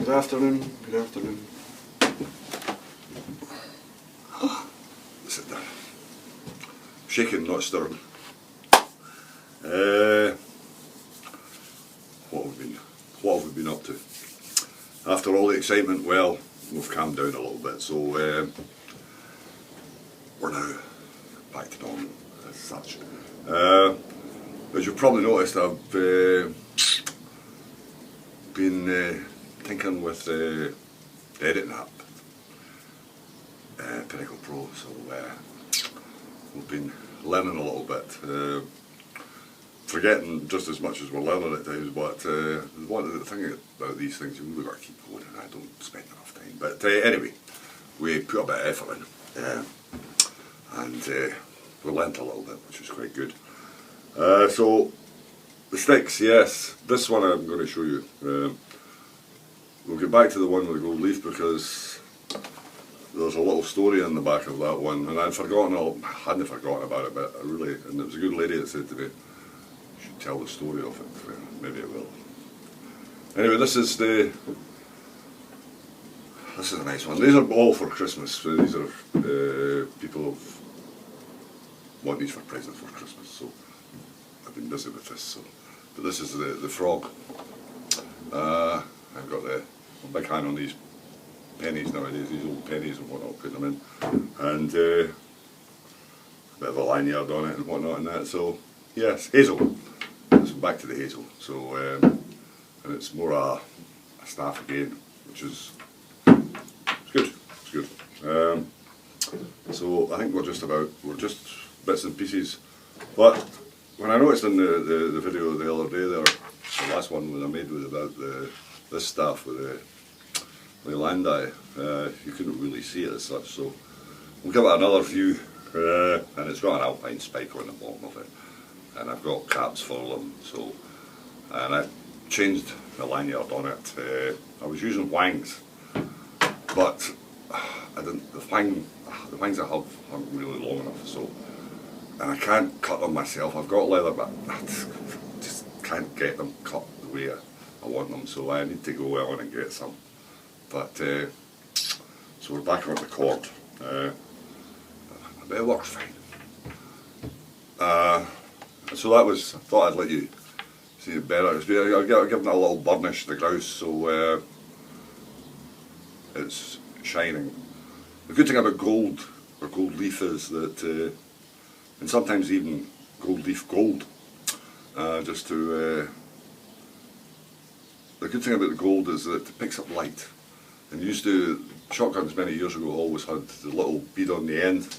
Good afternoon, good afternoon. Sit down. Shaking, not stirring. What have we been up to? After all the excitement, well, we've calmed down a little bit, so we're now back to normal as such. As you've probably noticed, I've been tinkering with the editing app, Pinnacle Pro, so we've been learning a little bit. Forgetting just as much as we're learning at times, but the thing about these things, you've really got to keep going, and I don't spend enough time. But anyway, we put a bit of effort in, and we learnt a little bit, which was quite good. So, the sticks, yes, this one I'm going to show you. We'll get back to the one with the gold leaf because there's a little story in the back of that one, and I hadn't forgotten about it, but and it was a good lady that said to me, should tell the story of it. Maybe I will. Anyway, this is a nice one. These are all for Christmas. These are people want these for presents for Christmas. So I've been busy with this. But this is the frog. I've got a big hand on these pennies nowadays. These old pennies and whatnot, putting them in, and a bit of a lanyard on it and whatnot and that. So yes, hazel. So back to the hazel. So and it's more a staff again, which is good. It's good. So I think we're just bits and pieces. But when I noticed in the video the other day there, the last one that I made was about this staff with the landi. You couldn't really see it as such, so we'll give it another view. And it's got an alpine spike on the bottom of it, and I've got caps for them. So, and I changed the lanyard on it. I was using whangs, but I didn't. The whangs I have aren't really long enough, so. And I can't cut them myself. I've got leather, but I just can't get them cut the way I want them, so I need to go on and get some. But, so we're back on the cord. But it works fine. So that was, I thought I'd let you see it better. I've given it a little burnish to the grouse, so it's shining. The good thing about gold, or gold leaf, is that and sometimes even gold leaf gold, the good thing about the gold is that it picks up light. And shotguns many years ago always had the little bead on the end,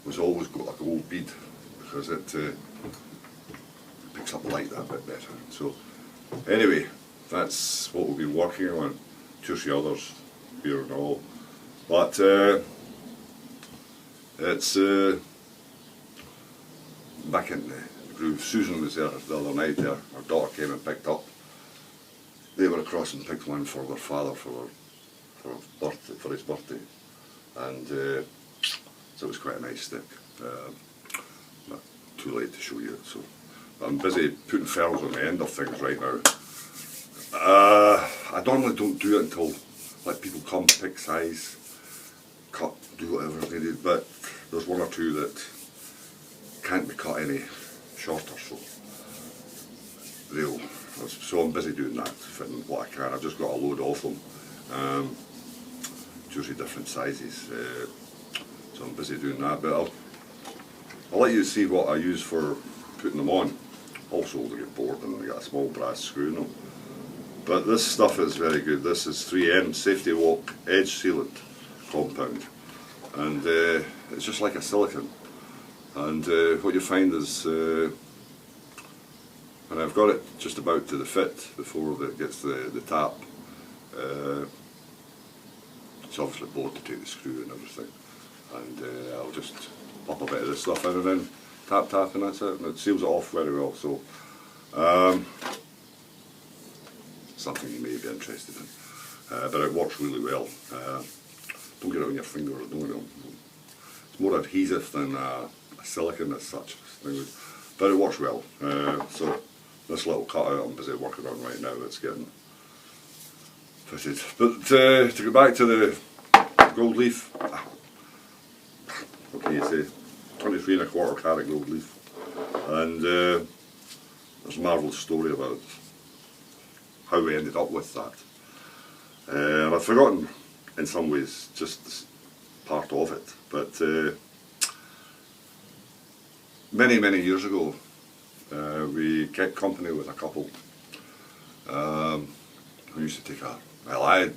was always got a gold bead, because it picks up light that bit better. So anyway, that's what we'll be working on, 2 or 3 others here and all. But it's back in the groove. Susan was there the other night there. Her daughter came and picked up. They were across and picked one for their father for his birthday. And so it was quite a nice stick. But too late to show you it. So I'm busy putting ferrules on the end of things right now. I normally don't do it until let people come, pick size, cut, do whatever they need. But there's 1 or 2 that can't be cut any shorter, so I'm busy doing that, fitting what I can. I've just got a load of them, 2 or 3 different sizes, so I'm busy doing that. But I'll let you see what I use for putting them on. Also, they get bored and they got a small brass screw in them. But this stuff is very good. This is 3M Safety Walk Edge Sealant compound, and it's just like a silicone. And what you find is, when I've got it just about to the fit before it gets the tap, it's obviously bored to take the screw and everything. And I'll just pop a bit of this stuff in and then tap and that's it. And it seals it off very well. So, something you may be interested in. But it works really well. Don't get it on your finger. It's more adhesive than silicone as such, but it works well. So this little cutout I'm busy working on right now, it's getting fitted. But to go back to the gold leaf, what can you say? 23¼ carat gold leaf, and there's a marvellous story about how we ended up with that. And I've forgotten in some ways just part of it, but many years ago we kept company with a couple who used to take a, well, I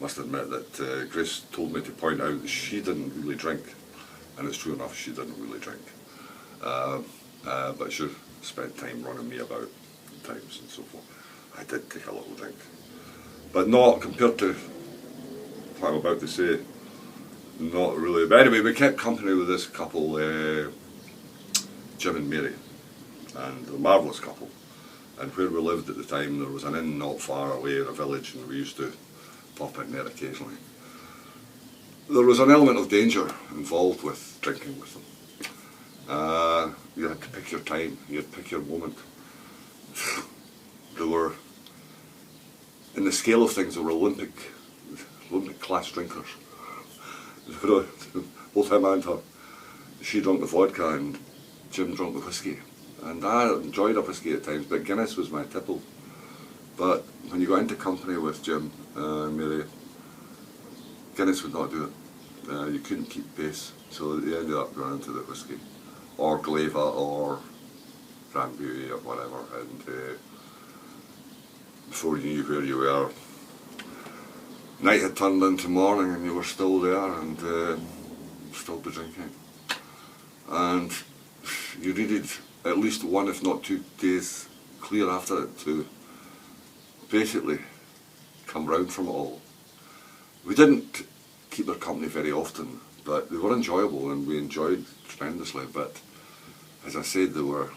must admit that Grace told me to point out that she didn't really drink, and it's true enough, she didn't really drink, but she spent time running me about at times and so forth. I did take a little drink, but not compared to what I'm about to say, not really. But anyway, we kept company with this couple, Jim and Mary, and a marvellous couple. And where we lived at the time, there was an inn not far away in a village, and we used to pop in there occasionally. There was an element of danger involved with drinking with them. You had to pick your time, you had to pick your moment. They were, in the scale of things, they were Olympic class drinkers. Both him and her. She drank the vodka and Jim drank the whiskey. And I enjoyed a whiskey at times, but Guinness was my tipple. But when you got into company with Jim and Mary, Guinness would not do it. You couldn't keep pace, so you ended up going into the whiskey, or Glava, or Grand Beauty, or whatever. And before you knew where you were, night had turned into morning, and you were still there, and still be drinking. And you needed at least one, if not 2 days clear after it to basically come round from it all. We didn't keep their company very often, but they were enjoyable and we enjoyed tremendously. But as I said, they were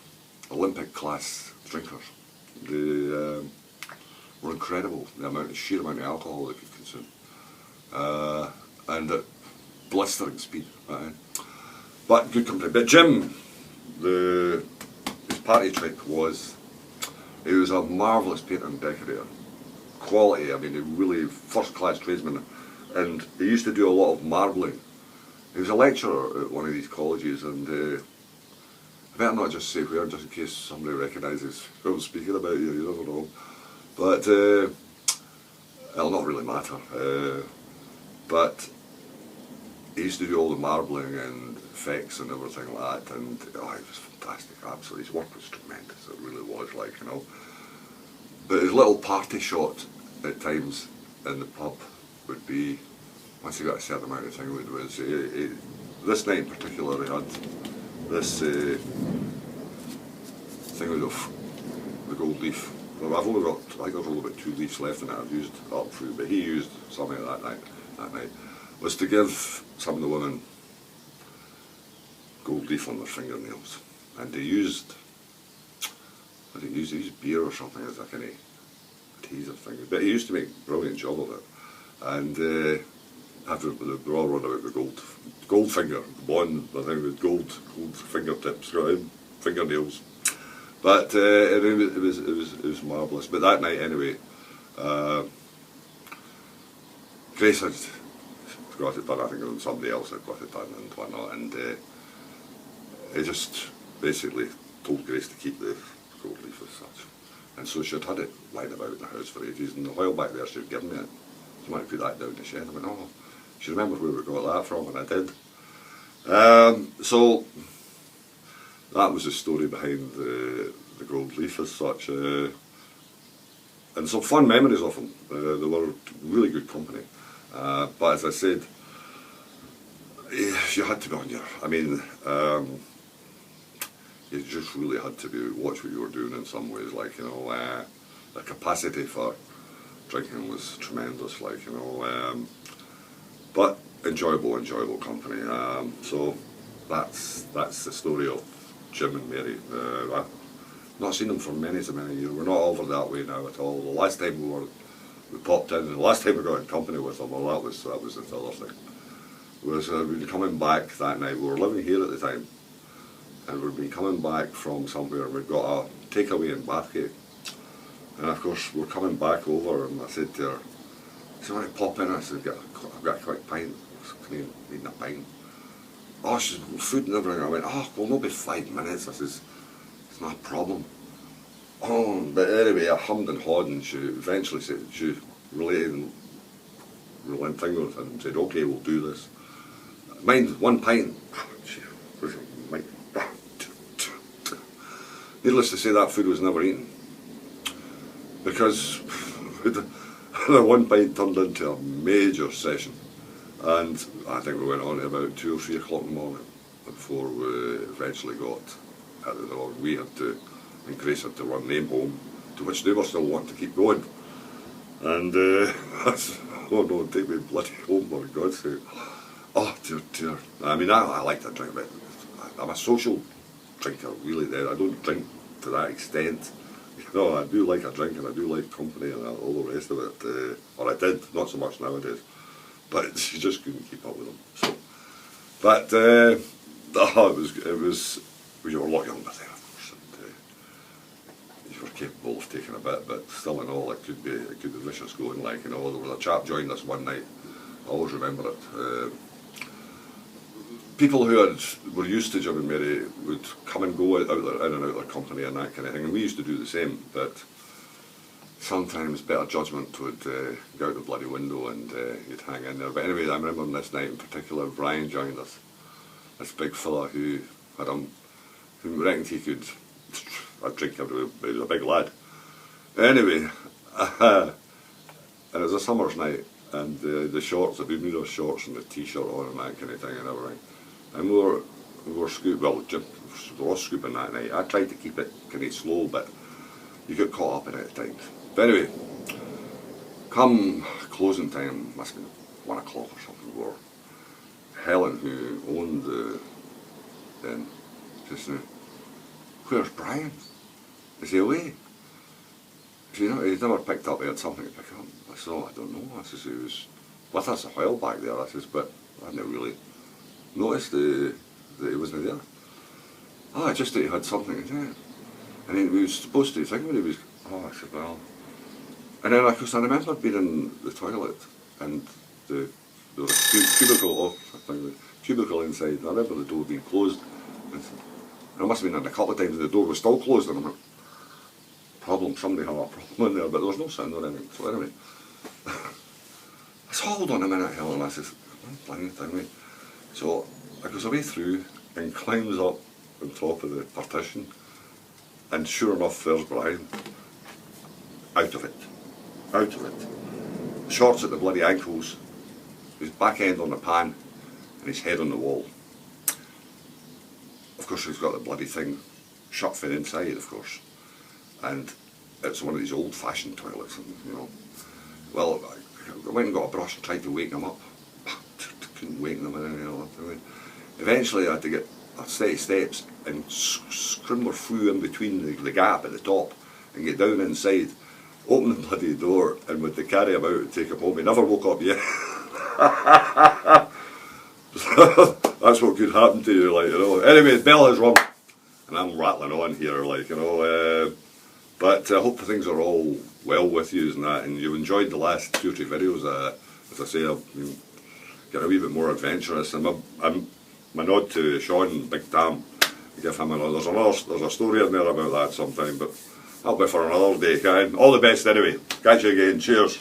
Olympic class drinkers. They were incredible, the sheer amount of alcohol they could consume, and at blistering speed. But good company. But Jim, his party trick was, he was a marvellous painter and decorator. Quality, I mean, a really first-class tradesman, and he used to do a lot of marbling. He was a lecturer at one of these colleges, and I better not just say where, just in case somebody recognises who I'm speaking about here, you never know. But it'll not really matter. But he used to do all the marbling and effects and everything like that, and oh, it was fantastic, absolutely. His work was tremendous, it really was, like, you know. But his little party shot at times in the pub would be, once he got a certain amount of thing, it was, this night in particular, he had this thing with the gold leaf. Well, I've only got, I think there's only about 2 leaves left in it I've used up through, but he used something that night, was to give some of the women gold leaf on their fingernails. And they used, what did he use? He used beer or something as a kind of adhesive thing. But he used to make a brilliant job of it. And after they were all run about the gold finger, bond, I think with gold fingertips, fingernails. But it was marvellous. But that night anyway, Grace had got it done, I think, and somebody else had got it done and whatnot, and he just basically told Grace to keep the gold leaf as such. And so she'd had it lying about in the house for ages, and a while back there she'd given me it. She might put that down the shed. I went, oh, she remembered where we got that from, and I did. So that was the story behind the gold leaf as such. And some fun memories of them. They were really good company. But as I said, you had to be on your, I mean, you just really had to watch what you were doing in some ways, like, you know, the capacity for drinking was tremendous, like, you know, but enjoyable company. So that's the story of Jim and Mary. I've not seen them for many years. We're not over that way now at all. The last time we popped in, and the last time we got in company with them, well, that was the other thing. Was we'd been coming back that night. We were living here at the time, and we'd been coming back from somewhere, and we'd got a takeaway in Bathgate. And of course, we're coming back over, and I said to her, So when I pop in, I said, I've got a quick pint. Can you need a pint? Oh, she said, food and everything. I went, oh, well, no be 5 minutes. I says, it's not a problem. Oh, but anyway, I hummed and hawed, and she eventually said, she related one thing with it and said, okay, we'll do this. Mind, 1 pint. Needless to say, that food was never eaten. Because the 1 pint turned into a major session. And I think we went on to about 2 or 3 o'clock in the morning before we eventually got out of the door. We had to, and Grace had to run them home, to which they were still wanting to keep going. And that's, oh no, take me bloody home, for God's sake. Oh dear, dear. I mean, I like to drink, but I'm a social drinker, really. There, I don't drink to that extent. You know, I do like a drink and I do like company and all the rest of it. Or I did, not so much nowadays. But she just couldn't keep up with them. So, but it was. You were a lot younger then, of course, and you were capable of taking a bit. But still, in all, it could be vicious going. Like, you know, there was a chap joined us one night. I always remember it. People who were used to Jim and Mary would come and go in and out of their company and that kind of thing, and we used to do the same. But sometimes better judgment would go out the bloody window and you'd hang in there. But anyway, I remember on this night in particular, Brian joined us. This big fella who reckoned he could drink everywhere. He was a big lad. Anyway, and it was a summer's night, and the shorts, the Bermuda shorts and the t-shirt on and that kind of thing and everything. And we were scooping, well, Jim was scooping that night. I tried to keep it kind of slow, but you get caught up in it at times. But anyway, come closing time, must have been 1 o'clock or something, where Helen, who owned the inn, just now, where's Brian? Is he away? You know, he's never picked up, he had something to pick up. I said, oh, I don't know. I says, he was with us a while back there. I says, but I hadn't really noticed that he wasn't there. Oh, just that he had something to do. And he was supposed to think when he was, oh, I said, well. And then, of course, I remember being in the toilet and there was a cubicle inside. I remember the door being closed. And I must have been in a couple of times and the door was still closed. And I'm like, somebody had a problem in there, but there was no sound or anything. So anyway, I said, hold on a minute, Helen. I says, I'm playing it anyway. So I goes away through and climbs up on top of the partition, and sure enough, there's Brian. Out of it. Shorts at the bloody ankles, his back end on the pan, and his head on the wall. Of course, he's got the bloody thing shut from inside, of course. And it's one of these old-fashioned toilets, and, you know. Well, I went and got a brush and tried to wake them up. Couldn't wake them in, you know. Eventually, I had to get a set of steps and scrimble through in between the gap at the top and get down inside, open the bloody door, and with the carry him out and take him home. He never woke up yet. That's what could happen to you, like, you know. Anyway, the bell has rung, and I'm rattling on here, like, you know. But I hope things are all well with you and that, and you've enjoyed the last 2 or 3 videos. As I say, I've get a wee bit more adventurous, and my nod to Sean, Big Tam, give him another. There's a story in there about that sometime, but that'll be for another day. All the best anyway. Catch you again. Cheers.